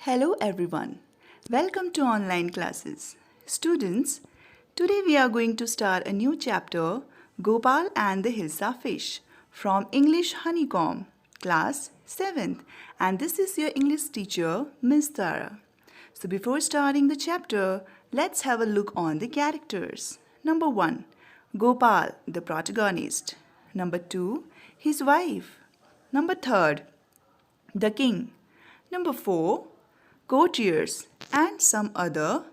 Hello everyone. Welcome to online classes. Students, today we are going to start a new chapter, Gopal and the Hilsa Fish, from English Honeycomb, class 7th, and this is your English teacher, Miss Tara. So before starting the chapter, let's have a look on the characters. Number 1, Gopal, the protagonist. Number 2, his wife. Number 3, the king. Number 4, courtiers and some other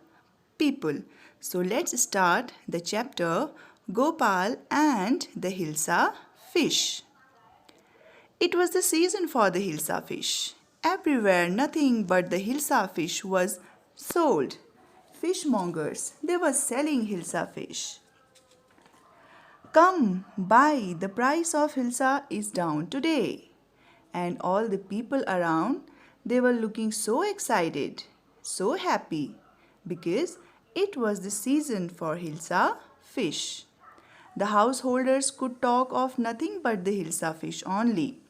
people. So let's start the chapter Gopal and the Hilsa Fish. It was the season for the Hilsa fish. Everywhere nothing but the Hilsa fish was sold. Fishmongers, they were selling Hilsa fish. Come, buy, the price of Hilsa is down today. And all the people around, they were looking so excited, so happy, because it was the season for Hilsa fish. The householders could talk of nothing but the Hilsa fish only.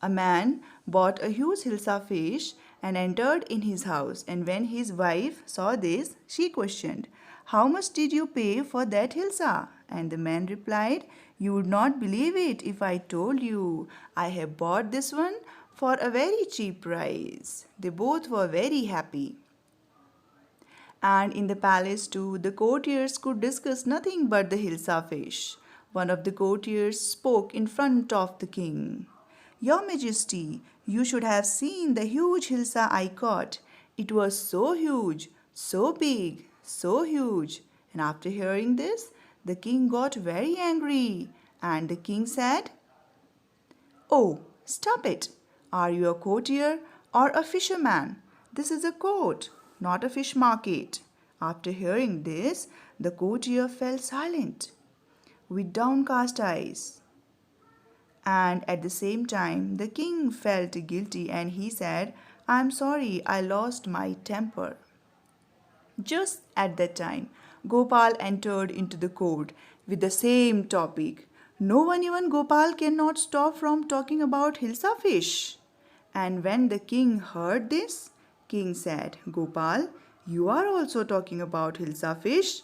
A man bought a huge Hilsa fish and entered in his house, and when his wife saw this, she questioned, "How much did you pay for that Hilsa?" And the man replied, "You would not believe it if I told you. I have bought this one for a very cheap price." They both were very happy. And in the palace too, the courtiers could discuss nothing but the Hilsa fish. One of the courtiers spoke in front of the king. "Your Majesty, you should have seen the huge Hilsa I caught. It was so huge, so big, so huge." And after hearing this, the king got very angry. And the king said, "Oh, stop it. Are you a courtier or a fisherman? This is a court, not a fish market." After hearing this, the courtier fell silent with downcast eyes. And at the same time, the king felt guilty and he said, "I am sorry, I lost my temper." Just at that time, Gopal entered into the court with the same topic. No one, even Gopal, cannot stop from talking about Hilsa fish. And when the king heard this, king said, "Gopal, you are also talking about Hilsa fish?"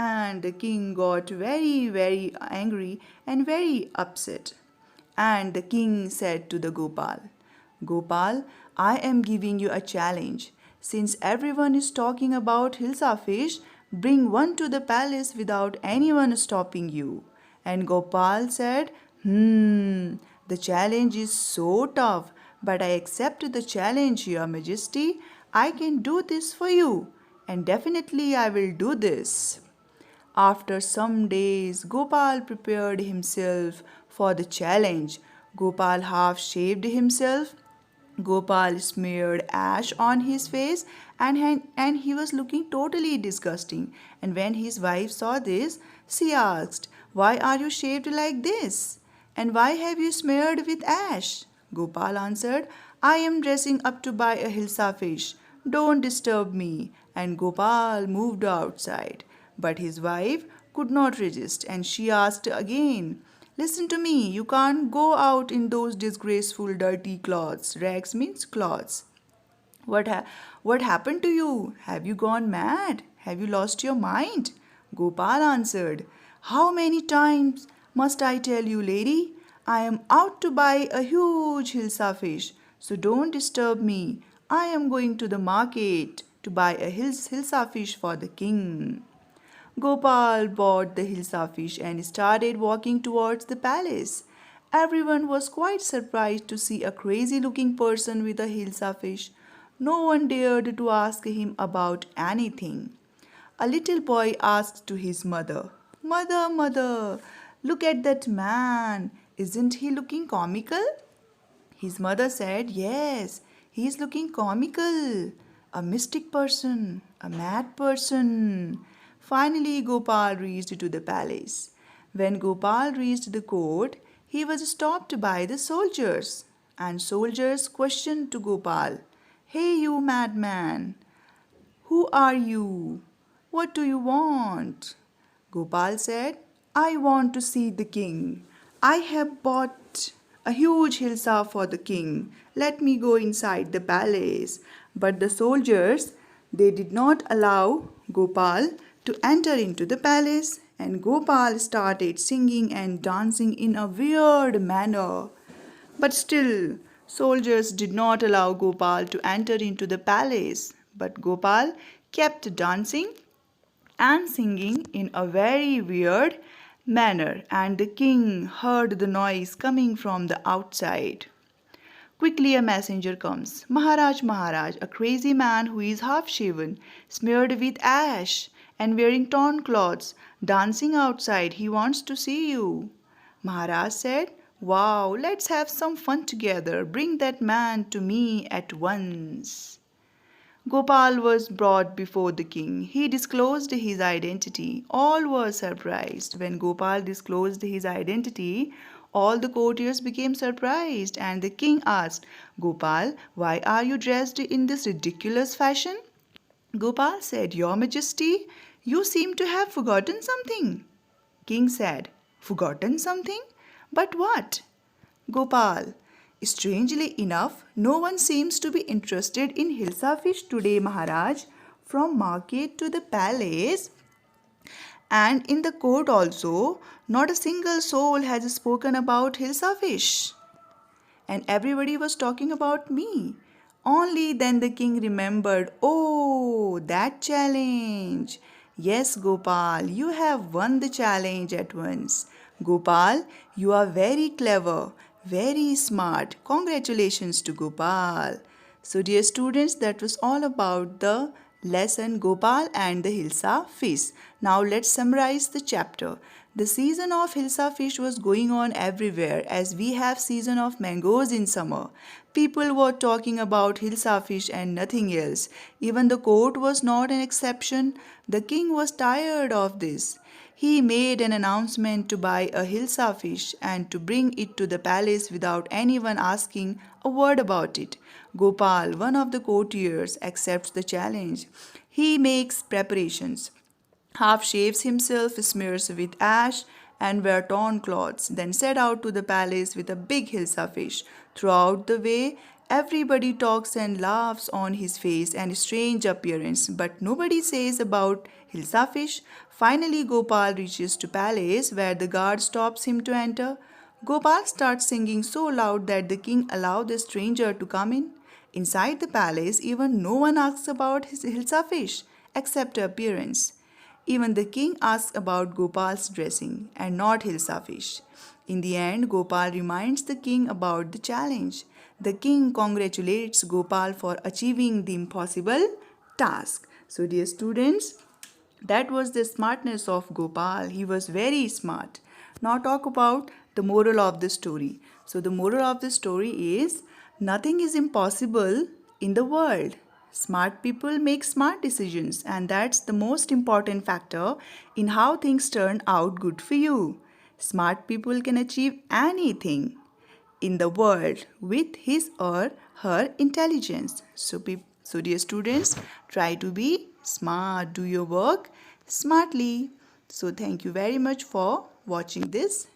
And the king got very angry and very upset. And the king said to the Gopal, "Gopal, I am giving you a challenge. Since everyone is talking about Hilsa fish, bring one to the palace without anyone stopping you." And Gopal said, the challenge is so tough, but I accept the challenge, Your Majesty. I can do this for you, and definitely I will do this." After some days, Gopal prepared himself for the challenge. Gopal half shaved himself. Gopal smeared ash on his face and he was looking totally disgusting. And when his wife saw this, she asked, "Why are you shaved like this? And why have you smeared with ash?" Gopal answered, "I am dressing up to buy a Hilsa fish. Don't disturb me." And Gopal moved outside. But his wife could not resist and she asked again, "Listen to me, you can't go out in those disgraceful dirty clothes." Rags means clothes. What happened to you? Have you gone mad? Have you lost your mind?" Gopal answered, "How many times must I tell you, lady? I am out to buy a huge Hilsa fish, so don't disturb me. I am going to the market to buy a Hilsa fish for the king." Gopal bought the Hilsa fish and started walking towards the palace. Everyone was quite surprised to see a crazy looking person with a Hilsa fish. No one dared to ask him about anything. A little boy asked to his mother, "Mother, mother, look at that man. Isn't he looking comical?" His mother said, "Yes, he is looking comical. A mystic person, a mad person." Finally, Gopal reached to the palace. When Gopal reached the court, he was stopped by the soldiers. And soldiers questioned to Gopal, "Hey, you madman, who are you? What do you want?" Gopal said, "I want to see the king. I have bought a huge hilsa for the king. Let me go inside the palace. But the soldiers, they did not allow Gopal to enter into the palace, and Gopal started singing and dancing in a weird manner. But still, soldiers did not allow Gopal to enter into the palace. But Gopal kept dancing and singing in a very weird manner, and the king heard the noise coming from the outside. Quickly a messenger comes. Maharaj, Maharaj, a crazy man who is half shaven, smeared with ash, and wearing torn clothes, dancing outside. He wants to see you. Maharaj said, Wow, let's have some fun together. Bring that man to me at once. Gopal was brought before the king. He disclosed his identity. All were surprised. When Gopal disclosed his identity, all the courtiers became surprised, and the king asked, Gopal, why are you dressed in this ridiculous fashion? Gopal said, Your Majesty, you seem to have forgotten something. King said, Forgotten something? But what? Gopal, strangely enough, no one seems to be interested in Hilsa fish today, Maharaj. From market to the palace and in the court also, not a single soul has spoken about Hilsa fish. And everybody was talking about me. Only then the king remembered, oh, that challenge. Yes, Gopal, you have won the challenge at once. Gopal, you are very clever, very smart. Congratulations to Gopal. So, dear students, that was all about the lesson Gopal and the Hilsa fish. Now, let's summarize the chapter. The season of Hilsa fish was going on everywhere as we have season of mangoes in summer. People were talking about Hilsa fish and nothing else. Even the court was not an exception. The king was tired of this. He made an announcement to buy a Hilsa fish and to bring it to the palace without anyone asking a word about it. Gopal, one of the courtiers, accepts the challenge. He makes preparations, half shaves himself, smears with ash, and wear torn clothes, then set out to the palace with a big Hilsa fish. Throughout the way, everybody talks and laughs on his face and strange appearance, but nobody says about Hilsa fish. Finally, Gopal reaches to palace where the guard stops him to enter. Gopal starts singing so loud that the king allowed the stranger to come in. Inside the palace, even no one asks about his Hilsa fish except appearance. Even the king asks about Gopal's dressing and not Hilsa fish. In the end, Gopal reminds the king about the challenge. The king congratulates Gopal for achieving the impossible task. So, dear students, that was the smartness of Gopal. He was very smart. Now, talk about the moral of the story. So, the moral of the story is nothing is impossible in the world. Smart people make smart decisions, and that's the most important factor in how things turn out good for you. Smart people can achieve anything in the world with his or her intelligence. So dear students, try to be smart, do your work smartly. So, thank you very much for watching this